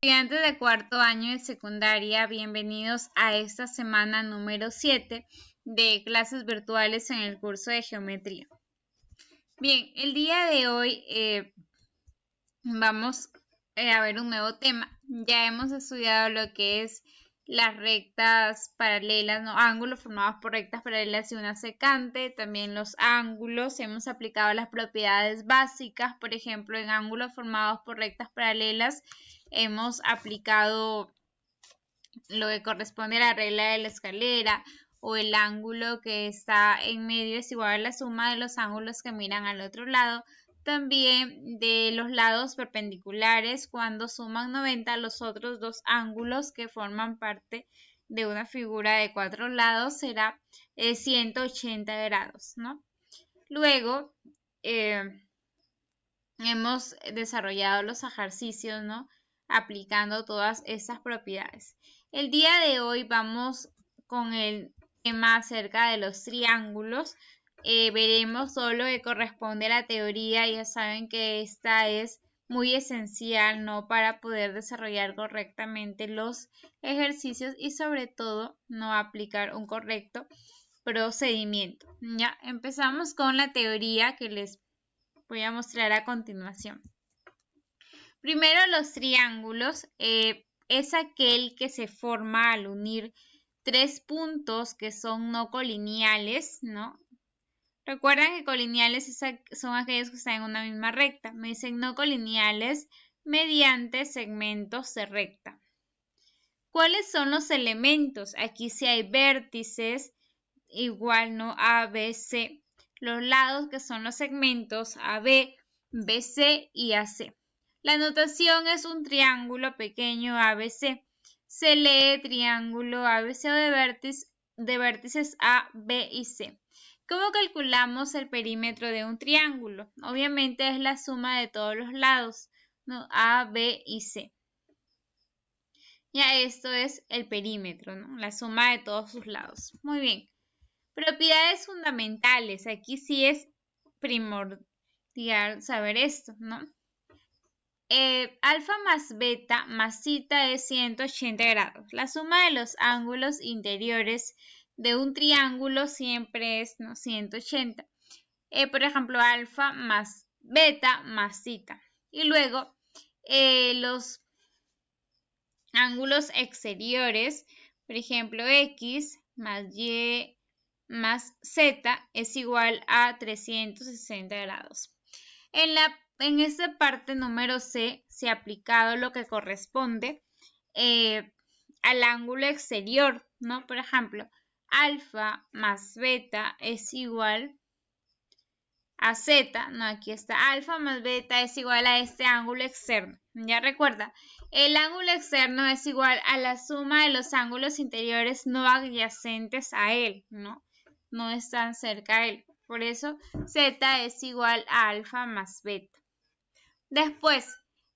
Estudiantes de cuarto año de secundaria, bienvenidos a esta semana número 7 de clases virtuales en el curso de geometría. Bien, el día de hoy vamos a ver un nuevo tema. Ya hemos estudiado lo que es las rectas paralelas, ángulos formados por rectas paralelas y una secante, también los ángulos. Hemos aplicado las propiedades básicas, por ejemplo, en ángulos formados por rectas paralelas hemos aplicado lo que corresponde a la regla de la escalera, o el ángulo que está en medio es igual a la suma de los ángulos que miran al otro lado. También de los lados perpendiculares, cuando suman 90 los otros dos ángulos que forman parte de una figura de 4 lados será 180 grados, ¿no? Luego hemos desarrollado los ejercicios, ¿no? Aplicando todas estas propiedades. El día de hoy vamos con el tema acerca de los triángulos. Veremos todo lo que corresponde a la teoría. Ya saben que esta es muy esencial, ¿no? Para poder desarrollar correctamente los ejercicios y sobre todo no aplicar un correcto procedimiento. Ya empezamos con la teoría que les voy a mostrar a continuación. Primero, los triángulos es aquel que se forma al unir tres puntos que son no colineales, ¿no? Recuerdan que colineales son aquellos que están en una misma recta. Me dicen no colineales mediante segmentos de recta. ¿Cuáles son los elementos? Aquí sí hay vértices, igual, ¿no? A, B, C. Los lados que son los segmentos AB, BC y AC. La notación es un triángulo pequeño ABC. Se lee triángulo ABC o de vértices A, B y C. ¿Cómo calculamos el perímetro de un triángulo? Obviamente es la suma de todos los lados, ¿no? A, B y C. Ya esto es el perímetro, ¿no? La suma de todos sus lados. Muy bien. Propiedades fundamentales. Aquí sí es primordial saber esto, ¿no? Alfa más beta más zeta es 180 grados. La suma de los ángulos interiores de un triángulo siempre es, ¿no? 180. Por ejemplo, alfa más beta más zeta. Y luego los ángulos exteriores, por ejemplo, X más Y más Z es igual a 360 grados. En esta parte número C se ha aplicado lo que corresponde al ángulo exterior, ¿no? Por ejemplo, alfa más beta es igual a Z, no, aquí está, alfa más beta es igual a este ángulo externo. Ya recuerda, el ángulo externo es igual a la suma de los ángulos interiores no adyacentes a él, ¿no? No están cerca a él. Por eso Z es igual a alfa más beta. Después,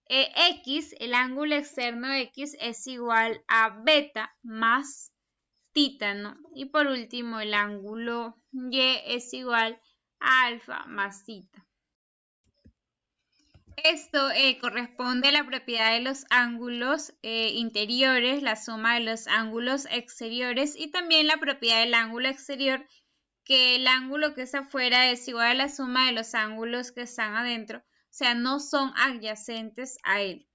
X, el ángulo externo de X es igual a beta más θ, ¿no? Y por último, el ángulo Y es igual a alfa más θ. Esto corresponde a la propiedad de los ángulos interiores, la suma de los ángulos exteriores y también la propiedad del ángulo exterior, que el ángulo que está afuera es igual a la suma de los ángulos que están adentro, o sea, no son adyacentes a él.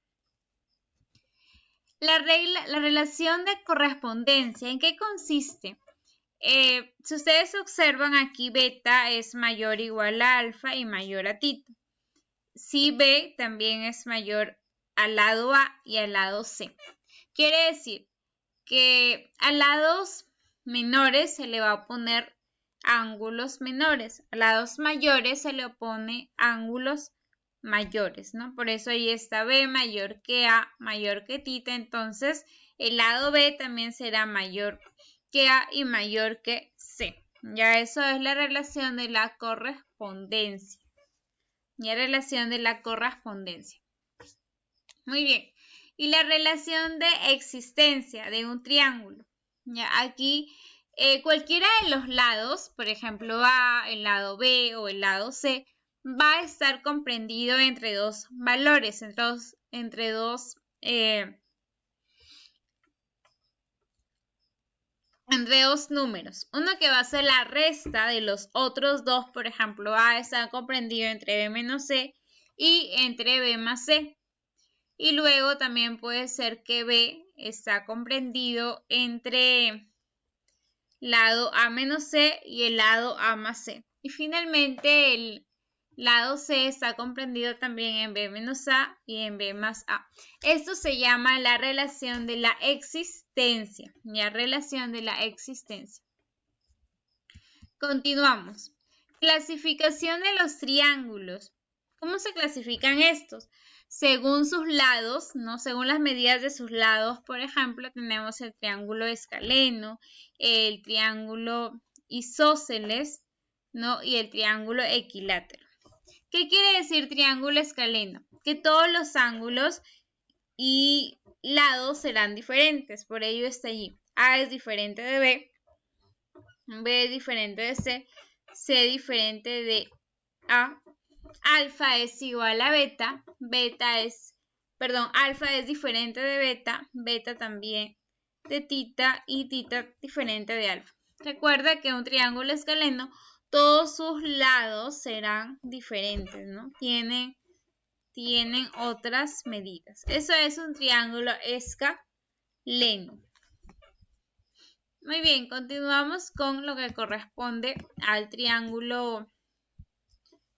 La relación de correspondencia, ¿en qué consiste? Si ustedes observan aquí, beta es mayor o igual a alfa y mayor a θ. Si B también es mayor al lado A y al lado C. Quiere decir que a lados menores se le va a poner ángulos menores, a lados mayores se le opone ángulos mayores, ¿no? Por eso ahí está B mayor que A, mayor que θ, entonces el lado B también será mayor que A y mayor que C. Ya eso es la relación de la correspondencia. Muy bien. Y la relación de existencia de un triángulo. Ya aquí cualquiera de los lados, por ejemplo A, el lado B o el lado C, va a estar comprendido entre dos valores, entre dos entre dos números. Uno que va a ser la resta de los otros dos, por ejemplo, A está comprendido entre B menos C y entre B más C. Y luego también puede ser que B está comprendido entre lado A menos C y el lado A más C. Y finalmente el lado C está comprendido también en B menos A y en B más A. Esto se llama la relación de la existencia. La relación de la existencia. Continuamos. Clasificación de los triángulos. ¿Cómo se clasifican estos? Según sus lados, ¿no? Según las medidas de sus lados, por ejemplo, tenemos el triángulo escaleno, el triángulo isósceles, ¿no? Y el triángulo equilátero. ¿Qué quiere decir triángulo escaleno? Que todos los ángulos y lados serán diferentes, por ello está allí. A es diferente de B, B es diferente de C, C diferente de A, alfa es igual a beta, alfa es diferente de beta, beta también de tita y tita diferente de alfa. Recuerda que un triángulo escaleno, todos sus lados serán diferentes, ¿no? Tienen otras medidas. Eso es un triángulo escaleno. Muy bien, continuamos con lo que corresponde al triángulo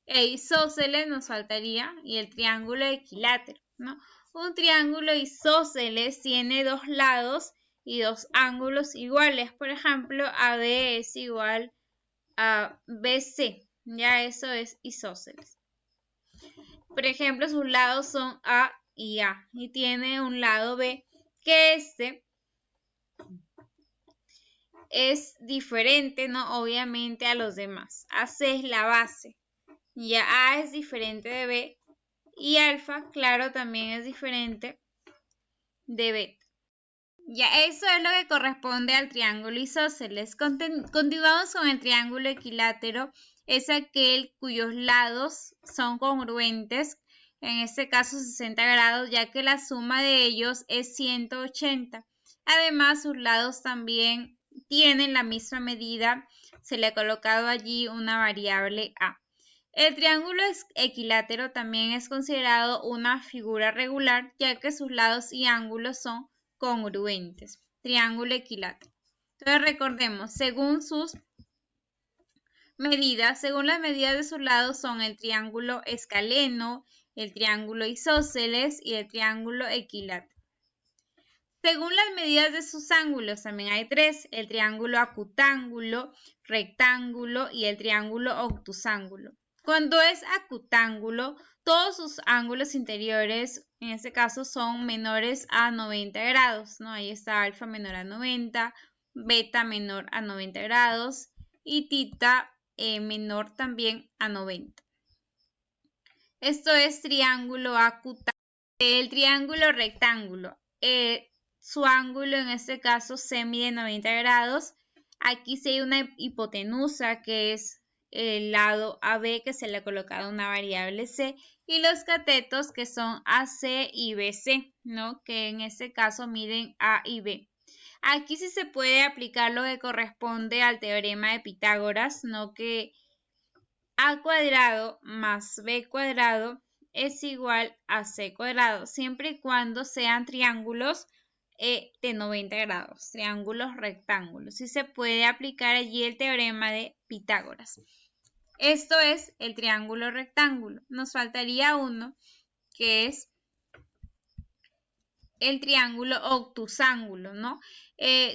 isósceles, nos faltaría, y el triángulo equilátero, ¿no? Un triángulo isósceles tiene dos lados y dos ángulos iguales. Por ejemplo, AB es igual a BC. Ya eso es isósceles. Por ejemplo, sus lados son A y A. Y tiene un lado B que es diferente, ¿no? Obviamente a los demás. AC es la base. Ya A es diferente de B. Y alfa, claro, también es diferente de beta. Ya eso es lo que corresponde al triángulo isósceles. Continuamos con el triángulo equilátero. Es aquel cuyos lados son congruentes, en este caso 60 grados, ya que la suma de ellos es 180. Además, sus lados también tienen la misma medida. Se le ha colocado allí una variable A. El triángulo equilátero también es considerado una figura regular, ya que sus lados y ángulos son congruentes. Triángulo equilátero. Entonces recordemos, según sus medidas, según las medidas de sus lados son el triángulo escaleno, el triángulo isósceles y el triángulo equilátero. Según las medidas de sus ángulos también hay tres, el triángulo acutángulo, rectángulo y el triángulo obtusángulo. Cuando es acutángulo, todos sus ángulos interiores, en este caso, son menores a 90 grados, ¿no? Ahí está alfa menor a 90, beta menor a 90 grados y tita menor también a 90. Esto es triángulo acutángulo. El triángulo rectángulo, su ángulo en este caso se mide 90 grados. Aquí sí hay una hipotenusa que es el lado AB que se le ha colocado una variable C y los catetos que son AC y BC, ¿no? Que en este caso miden A y B. Aquí sí se puede aplicar lo que corresponde al teorema de Pitágoras, ¿no? Que A cuadrado más B cuadrado es igual a C cuadrado, siempre y cuando sean triángulos de 90 grados, triángulos rectángulos. Sí se puede aplicar allí el teorema de Pitágoras. Esto es el triángulo rectángulo. Nos faltaría uno que es el triángulo obtusángulo, ¿no?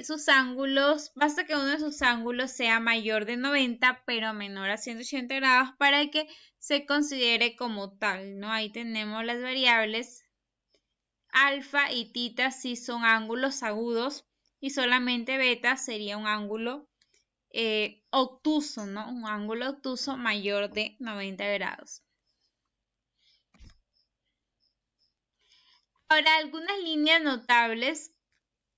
Sus ángulos, basta que uno de sus ángulos sea mayor de 90 pero menor a 180 grados para que se considere como tal, ¿no? Ahí tenemos las variables alfa y tita si son ángulos agudos y solamente beta sería un ángulo obtuso, ¿no? Un ángulo obtuso mayor de 90 grados. Ahora, algunas líneas notables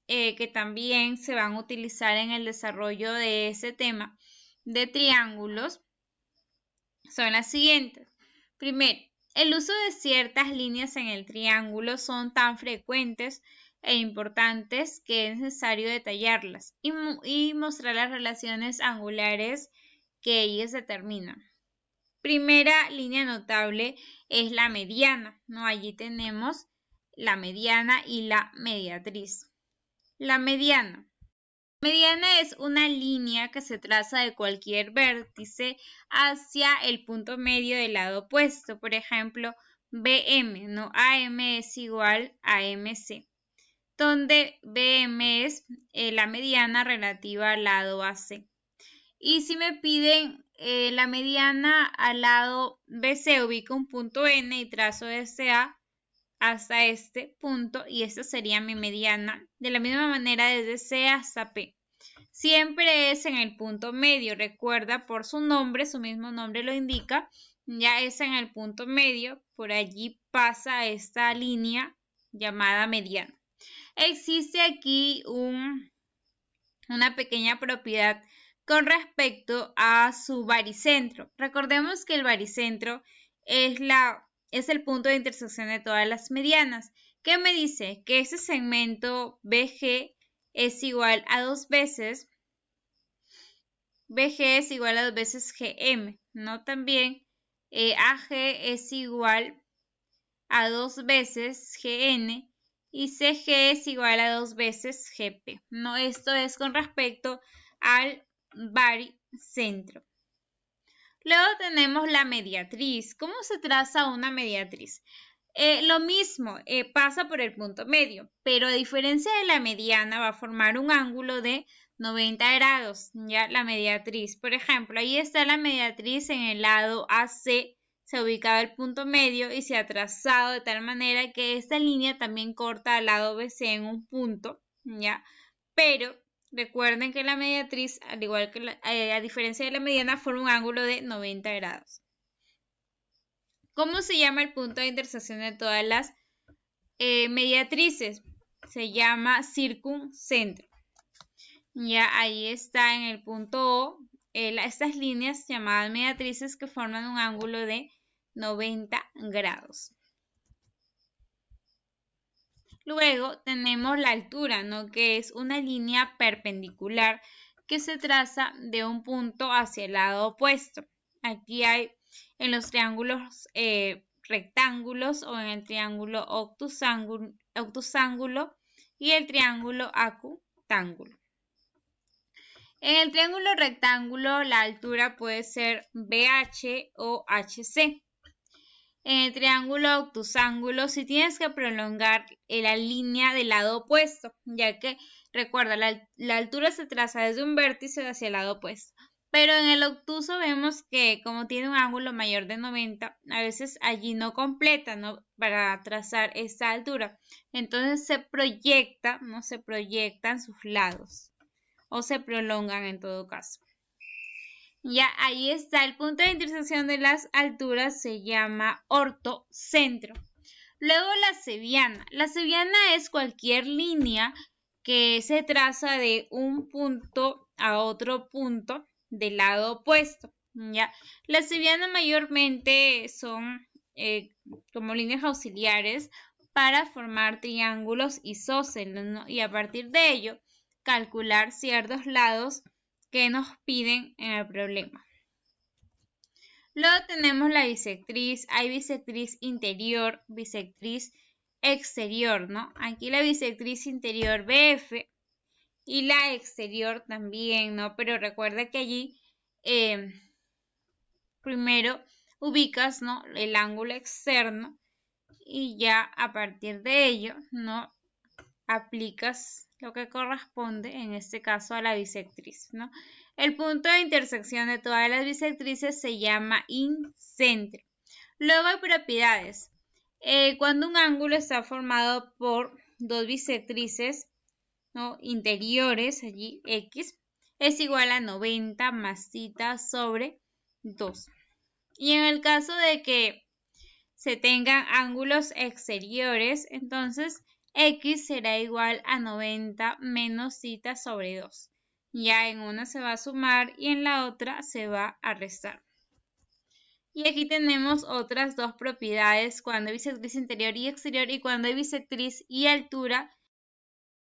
que también se van a utilizar en el desarrollo de ese tema de triángulos son las siguientes. Primero, El uso de ciertas líneas en el triángulo son tan frecuentes e importantes que es necesario detallarlas y mostrar las relaciones angulares que ellas determinan. Primera línea notable es la mediana, ¿no? Allí tenemos la mediana y la mediatriz. La mediana. Mediana es una línea que se traza de cualquier vértice hacia el punto medio del lado opuesto. Por ejemplo, BM, ¿no? AM es igual a MC, donde BM es la mediana relativa al lado AC. Y si me piden la mediana al lado BC, ubico un punto N y trazo desde A hasta este punto y esta sería mi mediana. De la misma manera desde C hasta P. Siempre es en el punto medio, recuerda por su nombre, su mismo nombre lo indica, ya es en el punto medio, por allí pasa esta línea llamada mediana. Existe aquí una pequeña propiedad con respecto a su baricentro. Recordemos que el baricentro es el punto de intersección de todas las medianas. ¿Qué me dice? Que ese segmento BG es igual a 2 veces GM, ¿no? También AG es igual a 2 veces GN y CG es igual a 2 veces GP, ¿no? Esto es con respecto al baricentro. Luego tenemos la mediatriz. ¿Cómo se traza una mediatriz? Lo mismo, pasa por el punto medio, pero a diferencia de la mediana va a formar un ángulo de 90 grados, ya la mediatriz. Por ejemplo, ahí está la mediatriz en el lado AC, se ha ubicado el punto medio y se ha trazado de tal manera que esta línea también corta al lado BC en un punto, ya. Pero recuerden que la mediatriz, al igual que a diferencia de la mediana, forma un ángulo de 90 grados. ¿Cómo se llama el punto de intersección de todas las mediatrices? Se llama circuncentro. Ya ahí está en el punto O, estas líneas llamadas mediatrices que forman un ángulo de 90 grados. Luego tenemos la altura, ¿no? Que es una línea perpendicular que se traza de un punto hacia el lado opuesto. Aquí hay en los triángulos rectángulos o en el triángulo obtusángulo y el triángulo acutángulo. En el triángulo rectángulo la altura puede ser BH o HC. En el triángulo obtusángulo si tienes que prolongar la línea del lado opuesto, ya que recuerda la altura se traza desde un vértice hacia el lado opuesto. Pero en el obtuso vemos que como tiene un ángulo mayor de 90, a veces allí no completa, ¿no? Para trazar esta altura. Entonces se proyecta, ¿no? Se proyectan sus lados o se prolongan en todo caso. Ya ahí está el punto de intersección de las alturas, se llama ortocentro. Luego la cebiana. La cebiana es cualquier línea que se traza de un punto a otro punto del lado opuesto. ¿Ya? La cebiana mayormente son como líneas auxiliares para formar triángulos isósceles, ¿no? Y a partir de ello calcular ciertos lados que nos piden en el problema. Luego tenemos la bisectriz, hay bisectriz interior, bisectriz exterior, ¿no? Aquí la bisectriz interior BF y la exterior también, ¿no? Pero recuerda que allí primero ubicas, ¿no? El ángulo externo y ya a partir de ello, ¿no? Aplicas lo que corresponde, en este caso, a la bisectriz, ¿no? El punto de intersección de todas las bisectrices se llama incentro. Luego hay propiedades. Cuando un ángulo está formado por dos bisectrices, ¿no? Interiores, allí X, es igual a 90 más θ sobre 2. Y en el caso de que se tengan ángulos exteriores, entonces X será igual a 90 menos θ sobre 2. Ya en una se va a sumar y en la otra se va a restar. Y aquí tenemos otras dos propiedades, cuando hay bisectriz interior y exterior, y cuando hay bisectriz y altura